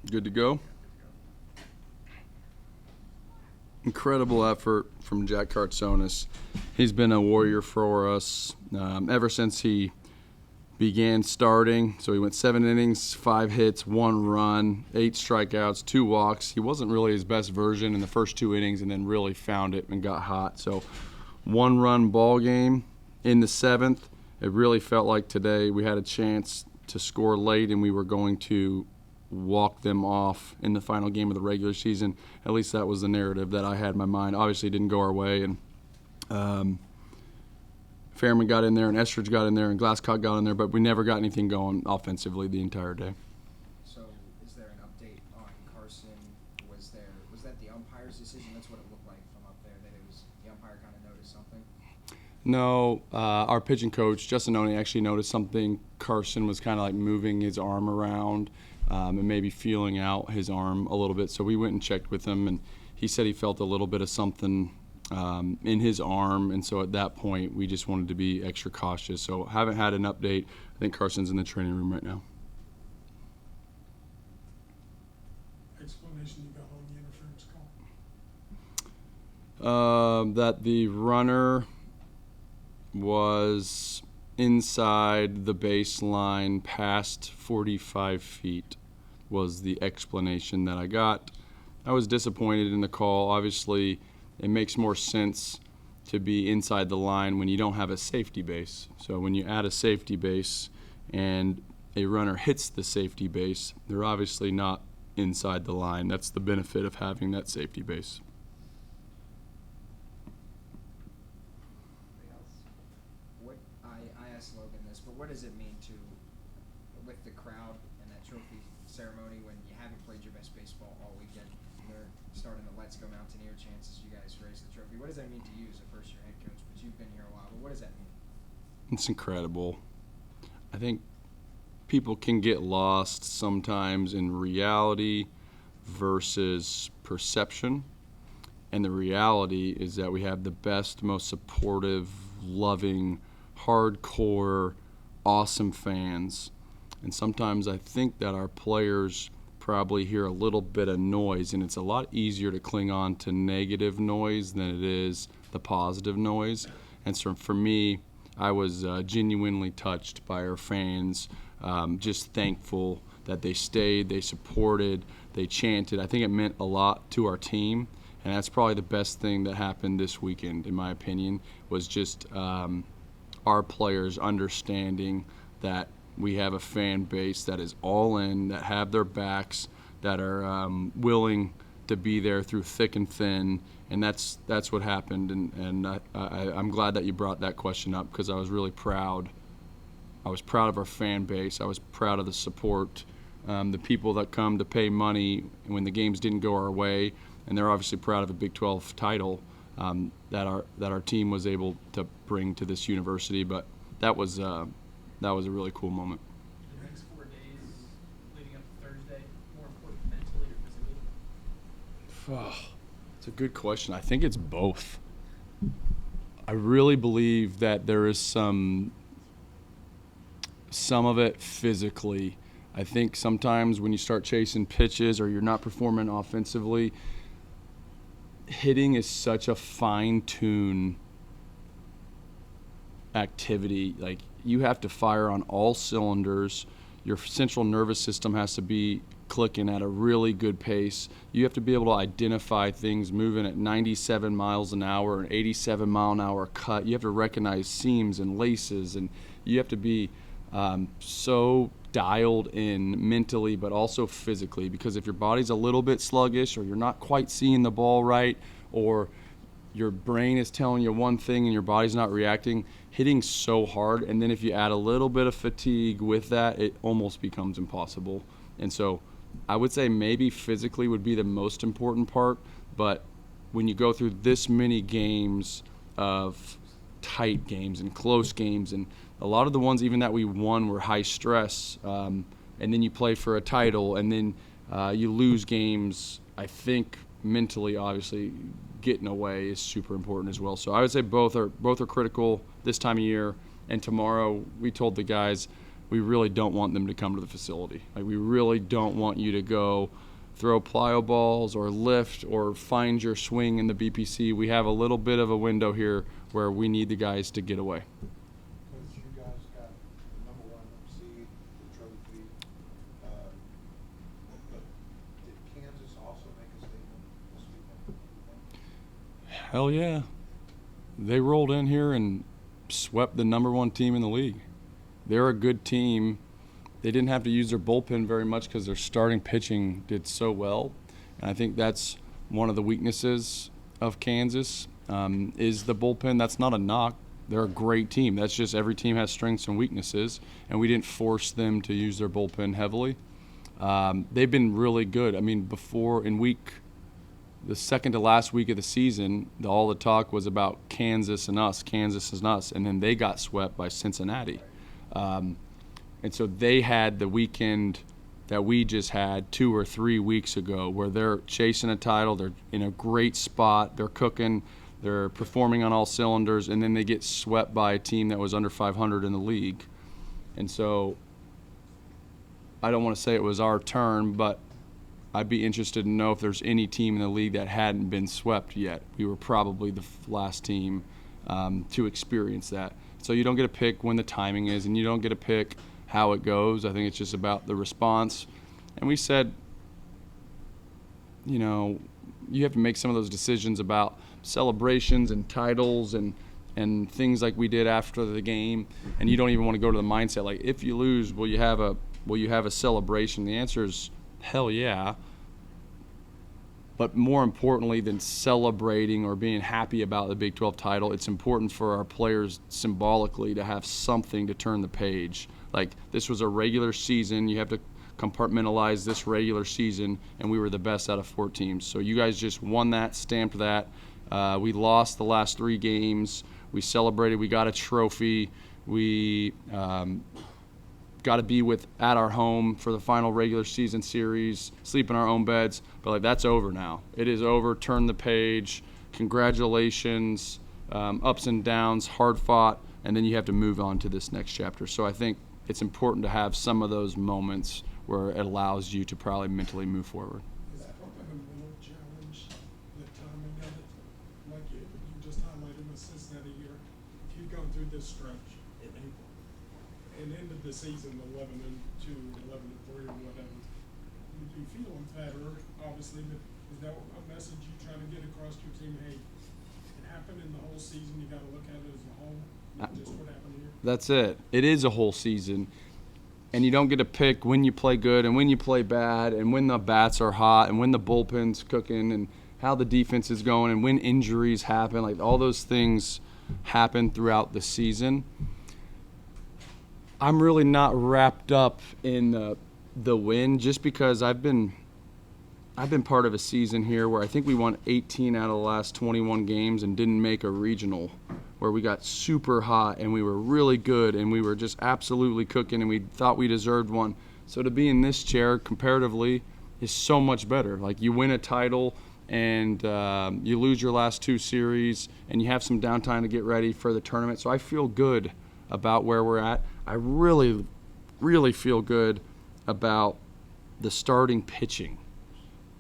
Good to go. Incredible effort from Jack Kartsonis. He's been a warrior for us ever since he began starting. So he went 7 innings, 5 hits, 1 run, 8 strikeouts, 2 walks. He wasn't really his best version in the first 2 innings and then really found it and got hot. So 1-run ball game in the 7th. It really felt like today we had a chance to score late and we were going to walk them off in the final game of the regular season. At least that was the narrative that I had in my mind. Obviously it didn't go our way, and Fairman got in there and Estridge got in there and Glasscock got in there, but we never got anything going offensively the entire day. So is there an update on Carson? Was that the umpire's decision? That's what it looked like from up there, that it was the umpire kind of noticed something? No, our pitching coach, Justin Oney, actually noticed something. Carson was kind of like moving his arm around and maybe feeling out his arm a little bit. So we went and checked with him, and he said he felt a little bit of something in his arm. And so at that point, we just wanted to be extra cautious. So haven't had an update. I think Carson's in the training room right now. Explanation you got on the interference call? That the runner was inside the baseline past 45 feet was the explanation that I got. I was disappointed in the call. Obviously, it makes more sense to be inside the line when you don't have a safety base. So when you add a safety base and a runner hits the safety base, they're obviously not inside the line. That's the benefit of having that safety base. I asked Logan this, but what does it mean with the crowd and that trophy ceremony when you haven't played your best baseball all weekend and they're starting the Let's Go Mountaineer chants as you guys raise the trophy? What does that mean to you as a first-year head coach? But you've been here a while, but what does that mean? It's incredible. I think people can get lost sometimes in reality versus perception. And the reality is that we have the best, most supportive, loving, hardcore, awesome fans. And sometimes I think that our players probably hear a little bit of noise, and it's a lot easier to cling on to negative noise than it is the positive noise. And so for me, I was genuinely touched by our fans, just thankful that they stayed, they supported, they chanted. I think it meant a lot to our team, and that's probably the best thing that happened this weekend, in my opinion, was just our players understanding that we have a fan base that is all in, that have their backs, that are willing to be there through thick and thin, and that's what happened. And I'm glad that you brought that question up, because I was really proud. I was proud of our fan base. I was proud of the support, the people that come to pay money when the games didn't go our way, and they're obviously proud of a Big 12 title that our team was able to bring to this university. But that was a really cool moment. The next 4 days leading up to Thursday, more important mentally or physically? It's a good question. I think it's both. I really believe that there is some of it physically. I think sometimes when you start chasing pitches or you're not performing offensively, hitting is such a fine-tune activity. Like, you have to fire on all cylinders. Your central nervous system has to be clicking at a really good pace. You have to be able to identify things moving at 97 miles an hour, an 87 mile an hour cut. You have to recognize seams and laces, and you have to be so dialed in mentally but also physically, because if your body's a little bit sluggish or you're not quite seeing the ball right, or your brain is telling you one thing and your body's not reacting, hitting so hard, and then if you add a little bit of fatigue with that, it almost becomes impossible. And so I would say maybe physically would be the most important part, but when you go through this many games of tight games and close games, and a lot of the ones even that we won were high stress, and then you play for a title, and then you lose games, I think mentally, obviously, getting away is super important as well. So I would say both are critical this time of year. And tomorrow, we told the guys, we really don't want them to come to the facility. Like, we really don't want you to go throw plyo balls or lift or find your swing in the BPC. We have a little bit of a window here where we need the guys to get away. Because you guys got the #1 seed, the trophy. But did Kansas also make a statement this weekend? Hell yeah. They rolled in here and swept the #1 team in the league. They're a good team. They didn't have to use their bullpen very much because their starting pitching did so well. And I think that's one of the weaknesses of Kansas is the bullpen. That's not a knock. They're a great team. That's just every team has strengths and weaknesses, and we didn't force them to use their bullpen heavily. They've been really good. I mean, before in the second to last week of the season, all the talk was about Kansas and us, and then they got swept by Cincinnati. And so they had the weekend that we just had 2 or 3 weeks ago where they're chasing a title, they're in a great spot, they're cooking, they're performing on all cylinders, and then they get swept by a team that was under 500 in the league. And so I don't want to say it was our turn, but I'd be interested to know if there's any team in the league that hadn't been swept yet. We were probably the last team to experience that. So you don't get to pick when the timing is, and you don't get to pick how it goes. I think it's just about the response. And we said, you know, you have to make some of those decisions about celebrations and titles and things like we did after the game. And you don't even want to go to the mindset like, if you lose, will you have a celebration? The answer is hell yeah. But more importantly than celebrating or being happy about the Big 12 title, it's important for our players symbolically to have something to turn the page. Like, this was a regular season. You have to compartmentalize this regular season, and we were the best out of 4 teams. So you guys just won that, stamped that. We lost the last 3 games. We celebrated. We got a trophy. We got to be at our home for the final regular season series, sleep in our own beds. But, like, that's over now. It is over. Turn the page. Congratulations. Ups and downs, hard fought, and then you have to move on to this next chapter. So I think it's important to have some of those moments where it allows you to probably mentally move forward. Is that a mental challenge, the timing of it? Like you just highlighted with Cincinnati here. If you've gone through this stretch in April and ended the season 11-2, 11-3, or whatever, you'd be feeling better, obviously, but is that a message you trying to get across to your team? Hey, it happened in the whole season. You got to look at it as a whole, not just what happened here. That's it. It is a whole season. And you don't get to pick when you play good and when you play bad and when the bats are hot and when the bullpen's cooking and how the defense is going and when injuries happen. Like, all those things happen throughout the season. I'm really not wrapped up in the win just because I've been part of a season here where I think we won 18 out of the last 21 games and didn't make a regional, where we got super hot and we were really good and we were just absolutely cooking and we thought we deserved one. So to be in this chair comparatively is so much better. Like, you win a title and you lose your last 2 series and you have some downtime to get ready for the tournament. So I feel good about where we're at. I really, really feel good about the starting pitching.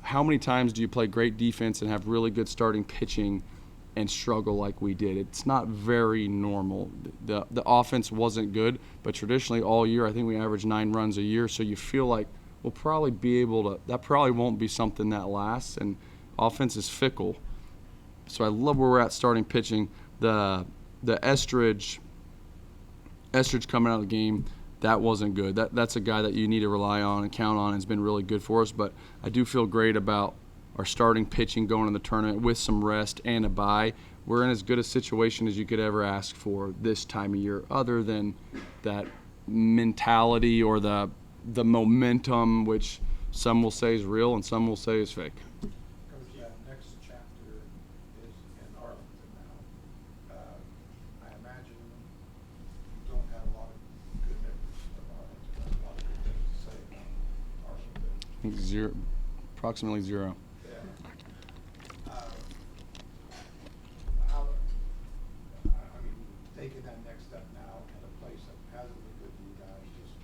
How many times do you play great defense and have really good starting pitching and struggle like we did? It's not very normal. The offense wasn't good, but traditionally all year I think we average 9 runs a year, so you feel like we'll probably be able to – that probably won't be something that lasts, and offense is fickle. So I love where we're at starting pitching. The Estridge coming out of the game, that wasn't good. That's a guy that you need to rely on and count on, and has been really good for us. But I do feel great about our starting pitching going in the tournament with some rest and a bye. We're in as good a situation as you could ever ask for this time of year, other than that mentality or the momentum, which some will say is real and some will say is fake. Because that next chapter is in Arlington now. I imagine you don't have a lot of good memories of Arlington. A lot of good things to say about Arlington. Approximately zero. Yeah. I mean, taking that next step now in a place that hasn't been good to you guys, just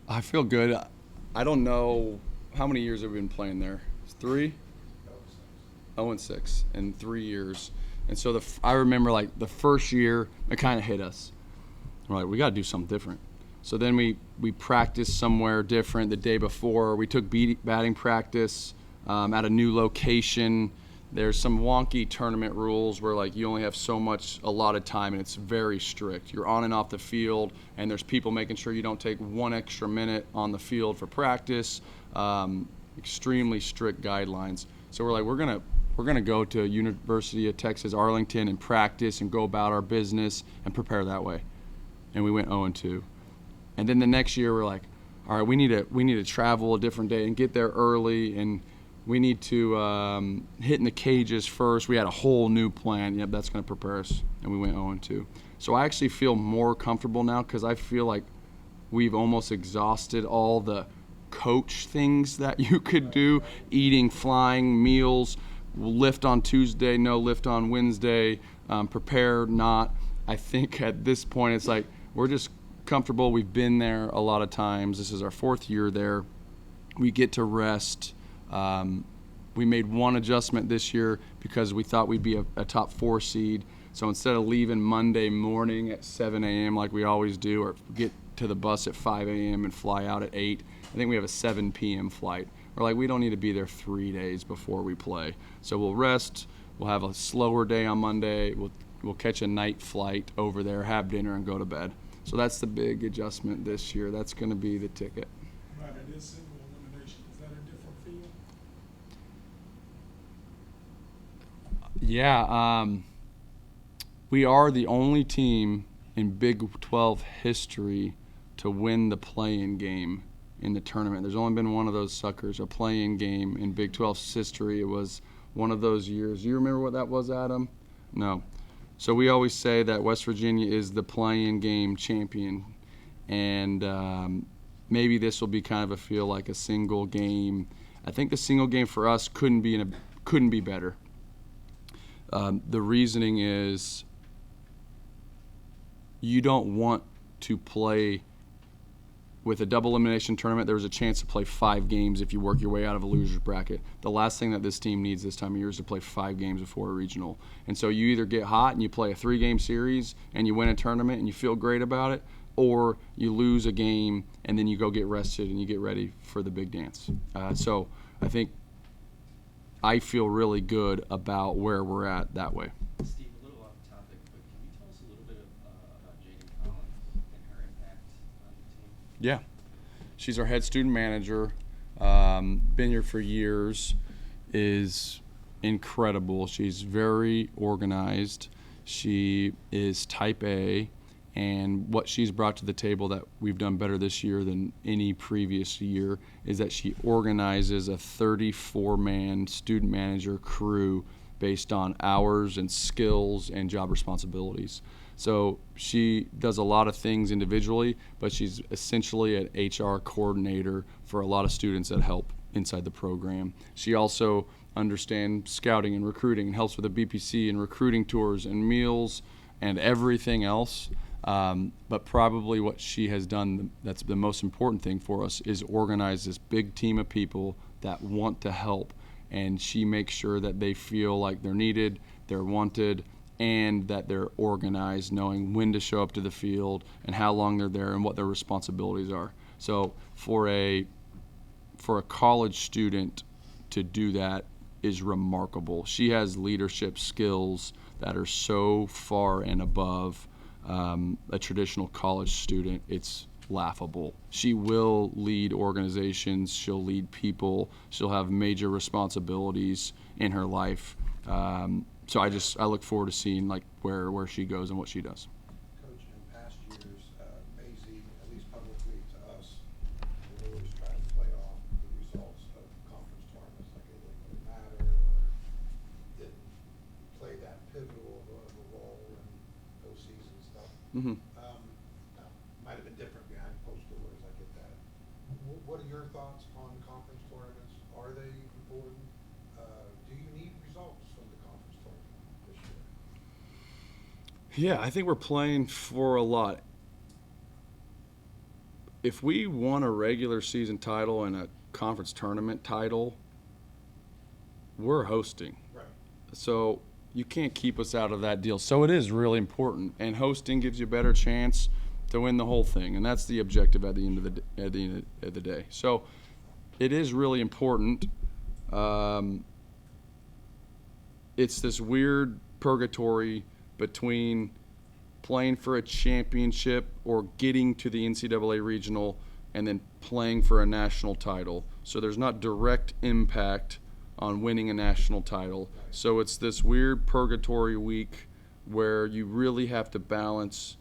I feel good. I don't know how many years have we been playing there. It's 3, 0-6 in 3 years. And so I remember like the first year it kind of hit us. We're like, we got to do something different. So then we practiced somewhere different the day before. We took batting practice at a new location. There's some wonky tournament rules where like you only have so much allotted time, and it's very strict. You're on and off the field, and there's people making sure you don't take 1 extra minute on the field for practice. Extremely strict guidelines. So we're like, we're gonna go to University of Texas Arlington and practice and go about our business and prepare that way. And we went 0-2. And then the next year we're like, all right, we need to travel a different day and get there early, and we need to hit in the cages first. We had a whole new plan. Yep, that's going to prepare us. And we went 0-2. So I actually feel more comfortable now because I feel like we've almost exhausted all the coach things that you could do, eating, flying, meals, lift on Tuesday, no lift on Wednesday, prepare, not. I think at this point it's like we're just comfortable. We've been there a lot of times. This is our 4th year there. We get to rest. We made one adjustment this year because we thought we'd be a top 4 seed. So instead of leaving Monday morning at 7 a.m. like we always do, or get to the bus at 5 a.m. and fly out at 8, I think we have a 7 p.m. flight. We're like, we don't need to be there 3 days before we play. So we'll rest. We'll have a slower day on Monday. We'll catch a night flight over there, have dinner, and go to bed. So that's the big adjustment this year. That's going to be the ticket. But it is single elimination. Is that a different feel? Yeah, we are the only team in Big 12 history to win the play-in game in the tournament. There's only been one of those suckers, a play-in game in Big 12's history. It was one of those years. You remember what that was, Adam? No. So we always say that West Virginia is the play-in game champion, and maybe this will be kind of a feel like a single game. I think the single game for us couldn't be better. The reasoning is you don't want to play with a double elimination tournament. There's a chance to play 5 games if you work your way out of a loser's bracket. The last thing that this team needs this time of year is to play 5 games before a regional. And so you either get hot and you play a 3-game series and you win a tournament and you feel great about it, or you lose a game and then you go get rested and you get ready for the big dance. So I think I feel really good about where we're at that way. Steve, a little off topic, but can you tell us a little bit about Jaden Collins and her impact on the team? Yeah. She's our head student manager, been here for years, is incredible. She's very organized. She is type A, and what she's brought to the table that we've done better this year than any previous year is that she organizes a 34-man student manager crew based on hours and skills and job responsibilities. So she does a lot of things individually, but she's essentially an HR coordinator for a lot of students that help inside the program. She also understands scouting and recruiting and helps with the BPC and recruiting tours and meals and everything else. But probably what she has done that's the most important thing for us is organize this big team of people that want to help, and she makes sure that they feel like they're needed, they're wanted, and that they're organized, knowing when to show up to the field and how long they're there and what their responsibilities are. So for a college student to do that is remarkable. She has leadership skills that are so far and above a traditional college student. It's laughable. She will lead organizations, she'll lead people, she'll have major responsibilities in her life. So I look forward to seeing like where she goes and what she does. Coach, in past years, Maisie, at least publicly to us, they always try to play off the results of conference tournaments, like they didn't really matter or didn't play that pivotal of a role in postseason stuff. Mm-hmm. Now, might have been different behind closed doors, I get that. What are your thoughts on conference tournaments? Are they important? Do you need results from the conference tournament this year? Yeah, I think we're playing for a lot. if we won a regular season title and a conference tournament title, we're hosting. Right. So you can't keep us out of that deal. So it is really important, and hosting gives you a better chance to win the whole thing, and that's the objective at the end of the day. So it is really important. It's this weird purgatory between playing for a championship or getting to the NCAA regional and then playing for a national title. So there's not direct impact on winning a national title. So it's this weird purgatory week where you really have to balance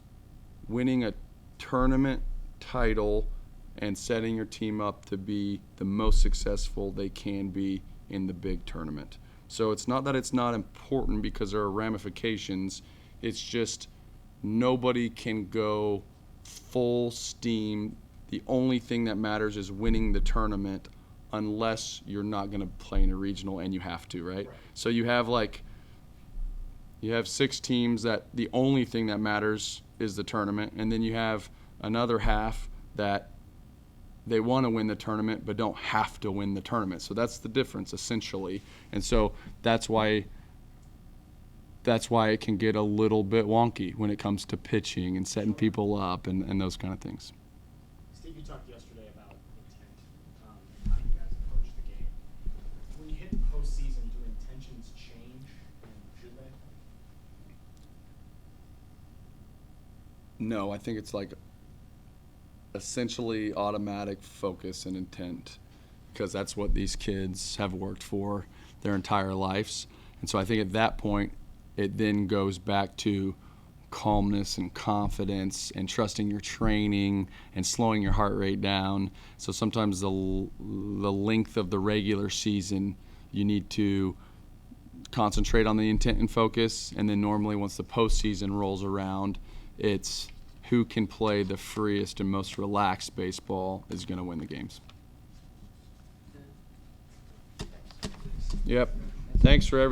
winning a tournament title and setting your team up to be the most successful they can be in the big tournament. So it's not that it's not important because there are ramifications. It's just nobody can go full steam. The only thing that matters is winning the tournament unless you're not going to play in a regional and you have to, right? So you have 6 teams that the only thing that matters is the tournament, and then you have another half that they want to win the tournament but don't have to win the tournament. So that's the difference essentially. And so that's why it can get a little bit wonky when it comes to pitching and setting people up and those kind of things. Steve, you talked yesterday about intent and how you guys approach the game. When you hit the postseason, do intentions change, and should they? No, I think it's like essentially automatic focus and intent, because that's what these kids have worked for their entire lives. And so I think at that point, it then goes back to calmness and confidence and trusting your training and slowing your heart rate down. So sometimes the length of the regular season, you need to concentrate on the intent and focus. And then normally once the postseason rolls around, it's who can play the freest and most relaxed baseball is going to win the games. Yep. Thanks for everything.